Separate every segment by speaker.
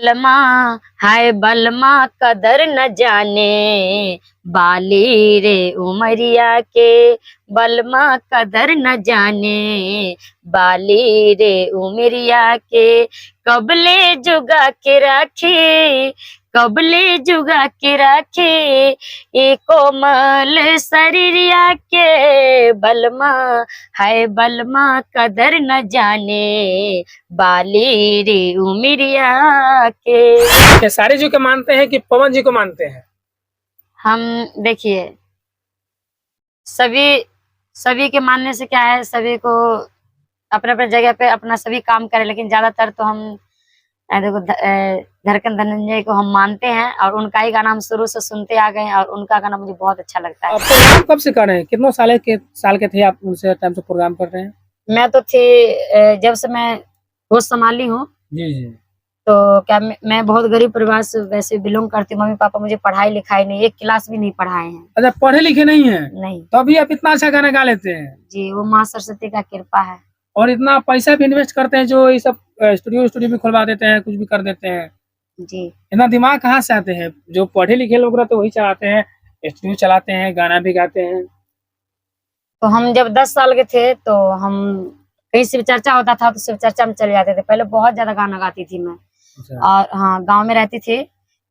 Speaker 1: बलमा हाय बलमा कदर न जाने बाली रे उमरिया के। बलमा कदर न जाने बाली रे उमरिया के। कबले जुगा के राखी कबले जुगा के राखी ए कोमल शरीरिया के। बलमा हाय बलमा कदर न जाने बाली रे उमरिया के।
Speaker 2: खेसारी जी को मानते हैं कि पवन जी को मानते हैं?
Speaker 1: हम देखिए सभी के मानने से क्या है, सभी को अपने अपने जगह पे अपना सभी काम करे, लेकिन ज्यादातर तो हम देखो धड़कन धनंजय को हम मानते हैं और उनका ही गाना हम शुरू से सुनते आ गए हैं और उनका गाना मुझे बहुत अच्छा लगता है।
Speaker 2: आप प्रोग्राम कब से कर रहे हैं? कितनों साल के थे आप उनसे टाइम से प्रोग्राम कर रहे हैं?
Speaker 1: मैं तो थी जब से मैं होश संभाली हूँ।
Speaker 2: जी जी।
Speaker 1: तो क्या मैं बहुत गरीब परिवार से वैसे बिलोंग करती हूँ। मम्मी पापा मुझे पढ़ाई लिखाई नहीं, एक क्लास भी नहीं पढ़ाए हैं।
Speaker 2: अच्छा, पढ़े लिखे नहीं है?
Speaker 1: नहीं।
Speaker 2: तो अभी आप इतना अच्छा गाना गा लेते हैं?
Speaker 1: जी, वो माँ सरस्वती का कृपा है।
Speaker 2: और इतना पैसा भी इन्वेस्ट करते हैं, जो ये सब स्टूडियो भी खुलवा देते हैं, कुछ भी कर देते हैं।
Speaker 1: जी।
Speaker 2: इतना दिमाग कहाँ से आते हैं? जो पढ़े लिखे लोग रहते हैं वही चलाते हैं, स्टूडियो चलाते हैं, गाना भी गाते हैं।
Speaker 1: तो हम जब 10 साल के थे तो हम कहीं शिव चर्चा होता था तो शिव चर्चा में चले जाते थे। पहले बहुत ज्यादा गाना गाती थी मैं। और हाँ, गांव में रहती थी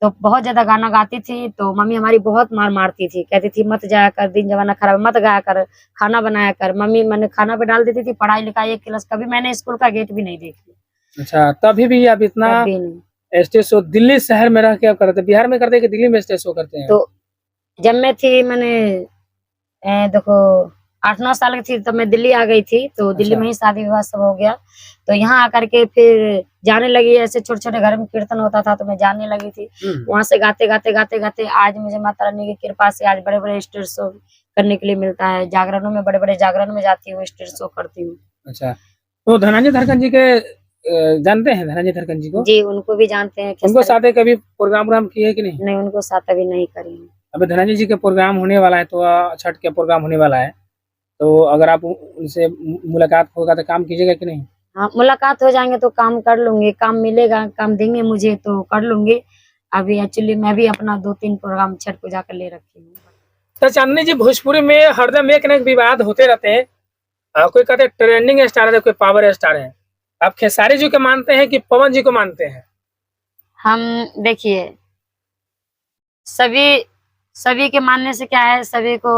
Speaker 1: तो बहुत ज्यादा गाना गाती थी। तो मम्मी हमारी बहुत मार मारती थी, कहती थी मत जाया कर, दिन जमाना खराब, मत गाया कर, खाना बनाया कर। मम्मी मैंने खाना पे डाल देती थी, पढ़ाई लिखाई एक क्लास, कभी मैंने स्कूल का गेट भी नहीं देखी।
Speaker 2: अच्छा, तभी भी आप इतना स्टेज शो दिल्ली शहर में रह के आप करते, बिहार में करते कि दिल्ली में स्टेज शो करते हैं?
Speaker 1: तो जब मैं थी, मैंने देखो 8-9 साल की थी तब मैं दिल्ली आ गई थी। तो दिल्ली में ही शादी विवाह सब हो गया। तो यहाँ आकर के फिर जाने लगी, ऐसे छोटे छोटे घर में कीर्तन होता था तो मैं जाने लगी थी। वहां से गाते गाते आज मुझे माता रानी की कृपा से आज बड़े बड़े स्टेज शो करने के लिए मिलता है। जागरणों में, बड़े बड़े जागरण में जाती हूँ, स्टेज शो करती हूँ।
Speaker 2: अच्छा, तो धनंजय धड़कन जी के जानते हैं? धनंजय धड़कन जी को?
Speaker 1: जी, उनको भी जानते हैं।
Speaker 2: उनको साथ कभी प्रोग्राम किए कि नहीं?
Speaker 1: नहीं, उनको साथ अभी नहीं करी।
Speaker 2: अभी धनंजय जी के प्रोग्राम होने वाला है, तो छठ के प्रोग्राम होने वाला है, तो अगर आप उनसे मुलाकात होगा तो काम कीजिएगा कि नहीं?
Speaker 1: हाँ, मुलाकात हो जाएंगे तो काम कर लूंगी, काम मिलेगा, काम देंगे मुझे तो कर लूंगी। अभी एक्चुअली मैं भी अपना 2-3 प्रोग्राम छठ पूजा का ले रखी हूँ।
Speaker 2: तो चांदनी जी, भोजपुरी में हरदम एक न एक विवाद होते रहते हैं। कोई कहते हैं ट्रेंडिंग स्टार है, कोई पावर स्टार है। आप खेसारी जी को मानते हैं कि पवन जी को मानते हैं?
Speaker 1: हम देखिए सभी के मानने से क्या है, सभी को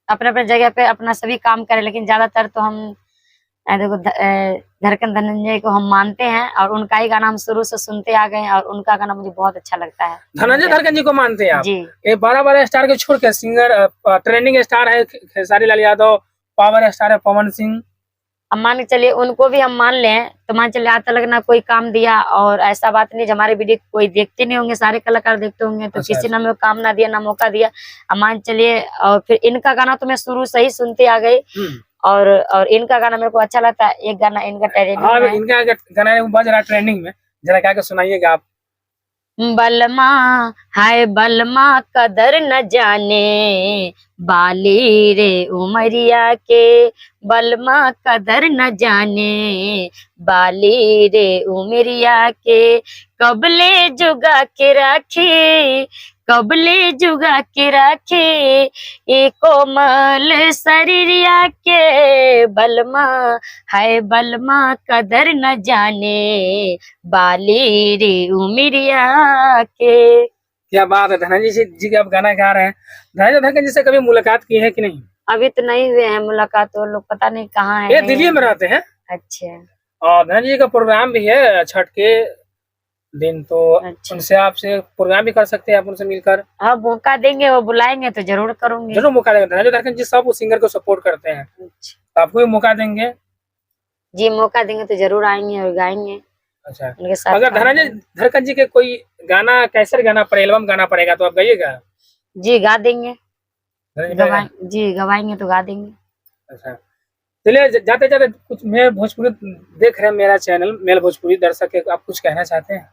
Speaker 1: अपने अपने जगह पे अपना सभी काम करे, लेकिन ज्यादातर तो हम देखो धड़कन धनंजय को हम मानते हैं और उनका ही गाना हम शुरू से सुनते आ गए हैं और उनका गाना मुझे बहुत अच्छा लगता है।
Speaker 2: धनंजय धड़कन जी को मानते हैं आप?
Speaker 1: जी।
Speaker 2: ये बड़ा स्टार के छोड़ के सिंगर ट्रेंडिंग स्टार है खेसारी लाल यादव, पावर स्टार है पवन सिंह।
Speaker 1: अब मान के चलिए उनको भी हम मान लें तो मान चलिए आज तक ना कोई काम दिया, और ऐसा बात नहीं हमारे वीडियो कोई देखते नहीं होंगे, सारे कलाकार देखते होंगे। तो किसी ने हमें काम ना दिया, ना मौका दिया। अब मान चलिए, और फिर इनका गाना तो मैं शुरू से ही सुनते आ गई और इनका गाना मेरे को अच्छा लगता है। एक गाना इनका ट्रेंडिंग,
Speaker 2: इनका गाना बज रहा ट्रेंडिंग में, जरा गा के सुनाइएगा आप।
Speaker 1: बलमा हाय बलमा कदर न जाने बाली रे उमरिया के। बलमा कदर न जाने बाली रे उमरिया के। कबले जुगा के राखी कबले जुगा के राखी ए कोमल शरीरिया के। बलमा हाय बलमा कदर न जाने बाली रे उमरिया के।
Speaker 2: क्या बात है, धनंजय जी के आप गाना गा रहे हैं। धनंजय धड़कन जी से कभी मुलाकात की है कि नहीं?
Speaker 1: अभी तो नहीं हुए हैं मुलाकात, वो लोग पता नहीं कहाँ है।
Speaker 2: ये दिल्ली में रहते हैं।
Speaker 1: अच्छा।
Speaker 2: और धनंजय जी का प्रोग्राम भी है छठ के दिन, तो अच्छा। उनसे आपसे प्रोग्राम भी कर सकते हैं आप उनसे मिलकर।
Speaker 1: हाँ, मौका देंगे, वो बुलाएंगे तो जरूर करूंगी।
Speaker 2: जरूर मौका देंगे। धनंजय धड़कन जी सब उस सिंगर को सपोर्ट करते हैं। अच्छा। तो आपको भी मौका देंगे? जी,
Speaker 1: मौका देंगे तो जरूर आएंगे और गाएंगे।
Speaker 2: अच्छा, अगर धनंजय धड़कन जी के कोई गाना, कैसे गाना पड़े, एल्बम गाना पड़ेगा तो आप गाइएगा? जी, गा देंगे। जी, गवाएंगे तो गा देंगे। अच्छा, चलिए जाते जाते कुछ मेल भोजपुरी देख रहे हैं, मेरा चैनल मेल भोजपुरी दर्शक है, आप कुछ कहना चाहते हैं?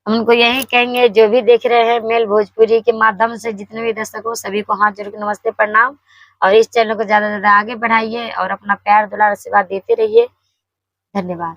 Speaker 1: हम उनको यही कहेंगे, जो भी देख रहे हैं मेल भोजपुरी के माध्यम से, जितने भी दर्शक हो सभी को हाथ जोड़ के नमस्ते प्रणाम। और इस चैनल को ज्यादा से ज्यादा आगे बढ़ाइए और अपना प्यार दुलार आशीर्वाद देते रहिए। धन्यवाद।